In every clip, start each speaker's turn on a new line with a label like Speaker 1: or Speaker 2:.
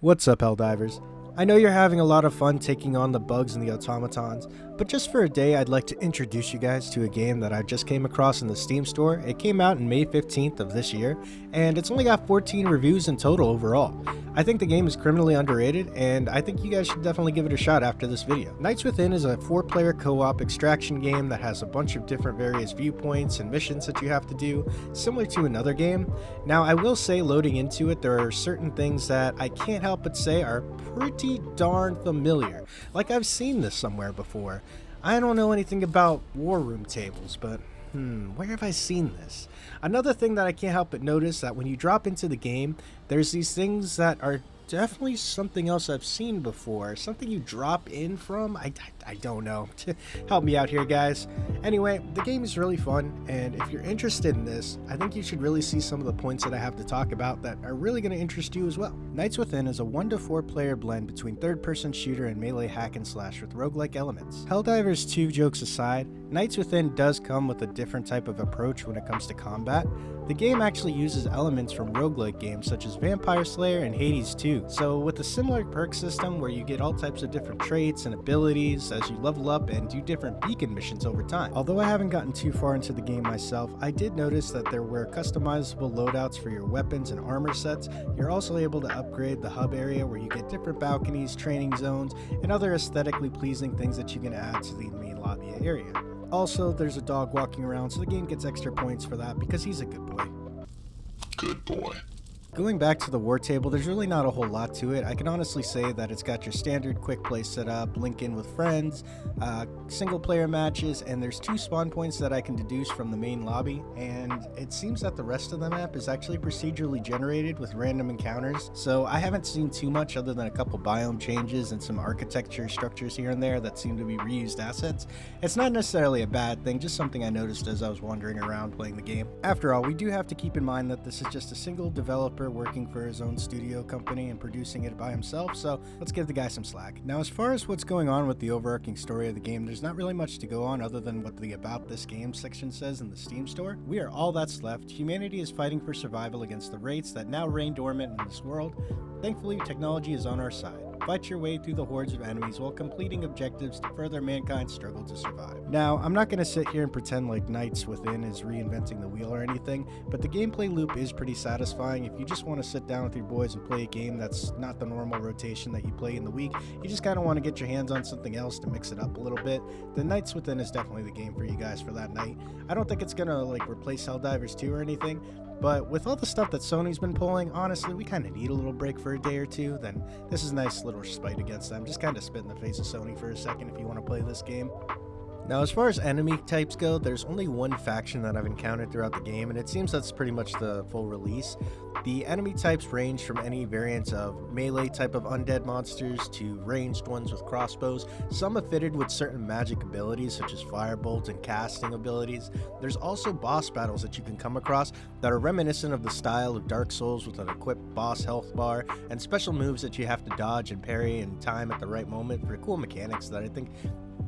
Speaker 1: What's up, Helldivers? I know you're having a lot of fun taking on the bugs and the automatons, but just for a day I'd like to introduce you guys to a game that I just came across in the Steam store. It came out in May 15th of this year, and it's only got 14 reviews in total overall. I think the game is criminally underrated, and I think you guys should definitely give it a shot after this video. Nights Within is a 4-player co-op extraction game that has a bunch of different various viewpoints and missions that you have to do, similar to another game. Now, I will say, loading into it, there are certain things that I can't help but say are pretty darn familiar. Like, I've seen this somewhere before. I don't know anything about war room tables, but where have I seen this? Another thing that I can't help but notice that when you drop into the game, there's these things that are definitely something else I've seen before. Something you drop in from? I don't know. Help me out here, guys. Anyway, the game is really fun, and if you're interested in this, I think you should really see some of the points that I have to talk about that are really going to interest you as well. Nights Within is a 1 to 4 player blend between third-person shooter and melee hack and slash with roguelike elements. Helldivers2 jokes aside, Nights Within does come with a different type of approach when it comes to combat. The game actually uses elements from roguelike games such as Vampire Slayer and Hades 2. So with a similar perk system where you get all types of different traits and abilities as you level up and do different beacon missions over time. Although I haven't gotten too far into the game myself, I did notice that there were customizable loadouts for your weapons and armor sets. You're also able to upgrade the hub area where you get different balconies, training zones, and other aesthetically pleasing things that you can add to the main lobby area. Also, there's a dog walking around, so the game gets extra points for that because he's a good boy.
Speaker 2: Good boy.
Speaker 1: Going back to the war table, there's really not a whole lot to it. I can honestly say that it's got your standard quick play setup, link in with friends, single player matches, and there's 2 spawn points that I can deduce from the main lobby, and it seems that the rest of the map is actually procedurally generated with random encounters, so I haven't seen too much other than a couple biome changes and some architecture structures here and there that seem to be reused assets. It's not necessarily a bad thing, just something I noticed as I was wandering around playing the game. After all, we do have to keep in mind that this is just a single developer working for his own studio company and producing it by himself, so let's give the guy some slack. Now, as far as what's going on with the overarching story of the game, there's not really much to go on other than what the About This Game section says in the Steam store. We are all that's left. Humanity is fighting for survival against the wraiths that now reign dormant in this world. Thankfully, technology is on our side. Fight your way through the hordes of enemies while completing objectives to further mankind's struggle to survive. Now, I'm not going to sit here and pretend like Nights Within is reinventing the wheel or anything, but the gameplay loop is pretty satisfying. If you just want to sit down with your boys and play a game that's not the normal rotation that you play in the week, you just kind of want to get your hands on something else to mix it up a little bit, then Nights Within is definitely the game for you guys for that night. I don't think it's going to replace Helldivers 2 or anything, but with all the stuff that Sony's been pulling, honestly, we kind of need a little break for a day or two. Then this is a nice little spite against them. Just kind of spit in the face of Sony for a second if you want to play this game. Now, as far as enemy types go, there's only one faction that I've encountered throughout the game, and it seems that's pretty much the full release. The enemy types range from any variants of melee type of undead monsters to ranged ones with crossbows. Some are fitted with certain magic abilities such as firebolt and casting abilities. There's also boss battles that you can come across that are reminiscent of the style of Dark Souls with an equipped boss health bar and special moves that you have to dodge and parry and time at the right moment for cool mechanics that I think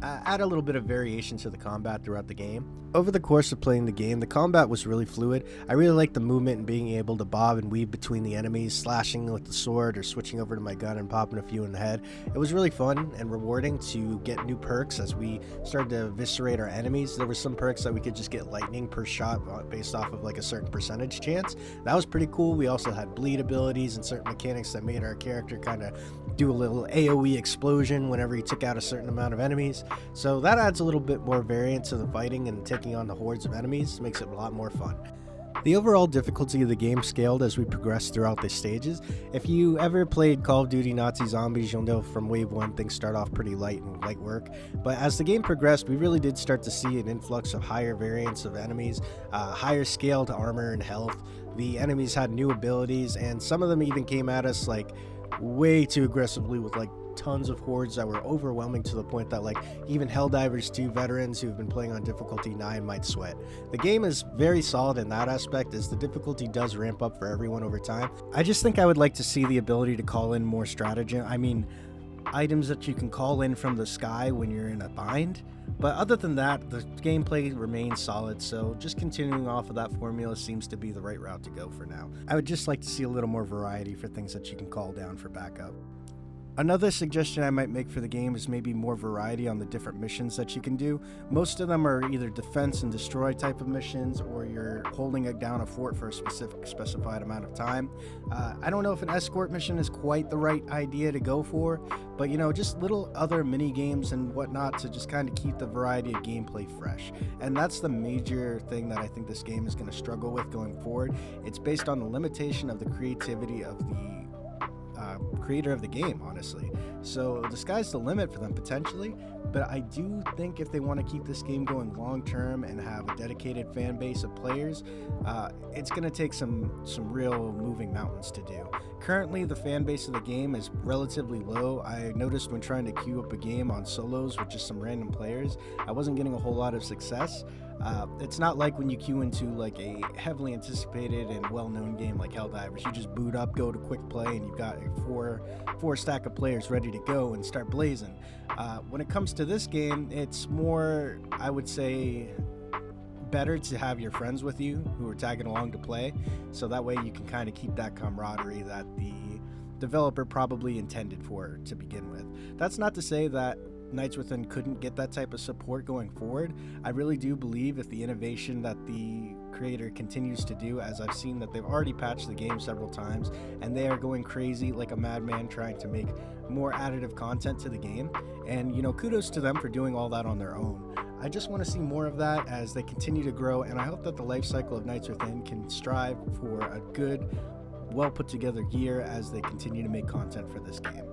Speaker 1: add a little bit of variation to the combat throughout the game. Over the course of playing the game, the combat was really fluid. I really liked the movement and being able to bob and weave between the enemies, slashing with the sword or switching over to my gun and popping a few in the head. It was really fun and rewarding to get new perks as we started to eviscerate our enemies. There were some perks that we could just get lightning per shot based off of a certain percentage chance. That was pretty cool. We also had bleed abilities and certain mechanics that made our character kind of do a little AoE explosion whenever he took out a certain amount of enemies. So that adds a little bit more variance to the fighting and taking on the hordes of enemies, makes it a lot more fun. The overall difficulty of the game scaled as we progressed throughout the stages. If you ever played Call of Duty Nazi Zombies, you'll know from Wave 1 things start off pretty light and light work, but as the game progressed, we really did start to see an influx of higher variants of enemies, higher scaled armor and health. The enemies had new abilities, and some of them even came at us way too aggressively with tons of hordes that were overwhelming to the point that even Helldivers 2 veterans who've been playing on difficulty 9 might sweat. The game is very solid in that aspect as the difficulty does ramp up for everyone over time. I just think I would like to see the ability to call in more stratagem. items that you can call in from the sky when you're in a bind. But other than that, the gameplay remains solid, so just continuing off of that formula seems to be the right route to go for now. I would just like to see a little more variety for things that you can call down for backup. Another suggestion I might make for the game is maybe more variety on the different missions that you can do. Most of them are either defense and destroy type of missions, or you're holding down a fort for a specified amount of time. I don't know if an escort mission is quite the right idea to go for, but just little other mini games and whatnot to just kind of keep the variety of gameplay fresh. And that's the major thing that I think this game is going to struggle with going forward. It's based on the limitation of the creativity of the creator of the game, honestly. So the sky's the limit for them potentially, but I do think if they want to keep this game going long term and have a dedicated fan base of players, it's going to take some real moving mountains to do. Currently, the fan base of the game is relatively low. I noticed when trying to queue up a game on solos with just some random players, I wasn't getting a whole lot of success. It's not like when you queue into like a heavily anticipated and well-known game like Helldivers. You just boot up, go to quick play, and you've got a four stack of players ready to go and start blazing. When it comes to this game, it's more, I would say, better to have your friends with you who are tagging along to play, so that way you can kind of keep that camaraderie that the developer probably intended for to begin with. That's not to say that Nights Within couldn't get that type of support going forward. I really do believe if the innovation that the creator continues to do, as I've seen that they've already patched the game several times and they are going crazy like a madman trying to make more additive content to the game, and kudos to them for doing all that on their own. I just want to see more of that as they continue to grow, and I hope that the life cycle of Nights Within can strive for a good, well put together year as they continue to make content for this game.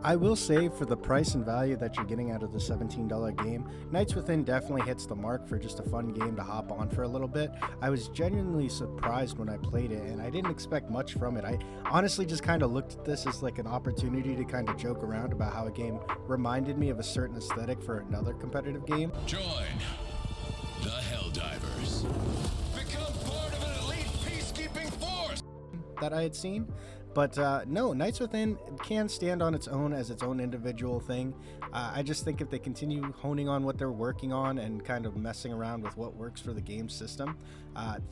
Speaker 1: I will say, for the price and value that you're getting out of the $17 game, Nights Within definitely hits the mark for just a fun game to hop on for a little bit. I was genuinely surprised when I played it, and I didn't expect much from it. I honestly just kind of looked at this as like an opportunity to kind of joke around about how a game reminded me of a certain aesthetic for another competitive game.
Speaker 3: Join the Helldivers. Become part of an elite peacekeeping force
Speaker 1: That I had seen. But no, Nights Within can stand on its own as its own individual thing. I just think if they continue honing on what they're working on and kind of messing around with what works for the game system,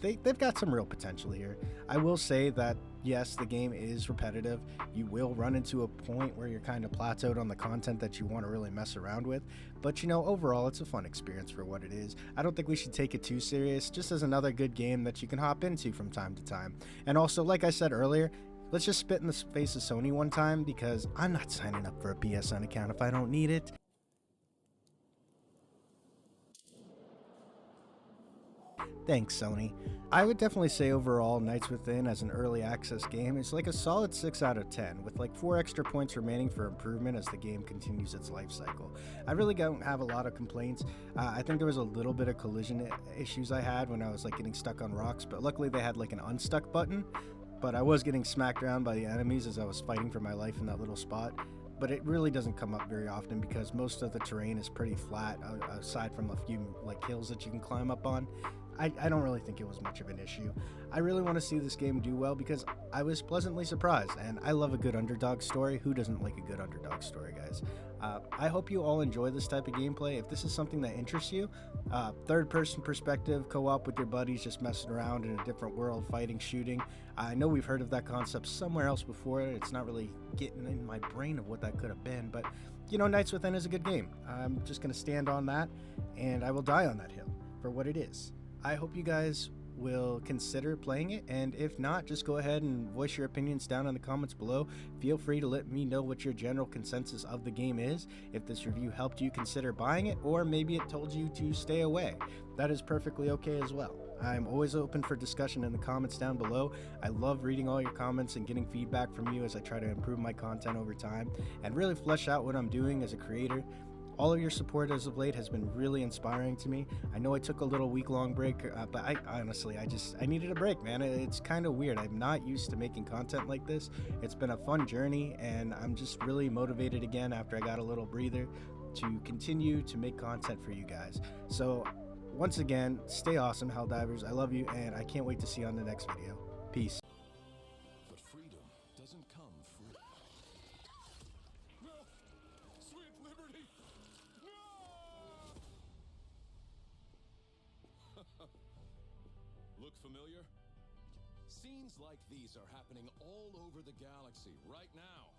Speaker 1: they've got some real potential here. I will say that, yes, the game is repetitive. You will run into a point where you're kind of plateaued on the content that you want to really mess around with. But, overall, it's a fun experience for what it is. I don't think we should take it too serious, just as another good game that you can hop into from time to time. And also, like I said earlier, let's just spit in the face of Sony one time, because I'm not signing up for a PSN account if I don't need it. Thanks, Sony. I would definitely say overall, Nights Within as an early access game is like a solid 6 out of 10, with like 4 extra points remaining for improvement as the game continues its life cycle. I really don't have a lot of complaints. I think there was a little bit of collision issues I had when I was like getting stuck on rocks, but luckily they had like an unstuck button. But I was getting smacked around by the enemies as I was fighting for my life in that little spot. But it really doesn't come up very often because most of the terrain is pretty flat, aside from a few like hills that you can climb up on. I don't really think it was much of an issue. I really want to see this game do well because I was pleasantly surprised, and I love a good underdog story. Who doesn't like a good underdog story, guys? I hope you all enjoy this type of gameplay. If this is something that interests you, third-person perspective, co-op with your buddies, just messing around in a different world, fighting, shooting. I know we've heard of that concept somewhere else before. It's not really getting in my brain of what that could have been, but Nights Within is a good game. I'm just going to stand on that, and I will die on that hill for what it is. I hope you guys will consider playing it, and if not, just go ahead and voice your opinions down in the comments below. Feel free to let me know what your general consensus of the game is, if this review helped you consider buying it, or maybe it told you to stay away. That is perfectly okay as well. I'm always open for discussion in the comments down below. I love reading all your comments and getting feedback from you as I try to improve my content over time and really flesh out what I'm doing as a creator. All of your support as of late has been really inspiring to me. I know I took a little week-long break, but I honestly needed a break, man. It's kind of weird. I'm not used to making content like this. It's been a fun journey, and I'm just really motivated again after I got a little breather to continue to make content for you guys. So, once again, stay awesome, Helldivers. I love you, and I can't wait to see you on the next video. Peace.
Speaker 3: But freedom doesn't come free. familiar? Scenes like these are happening all over the galaxy right now.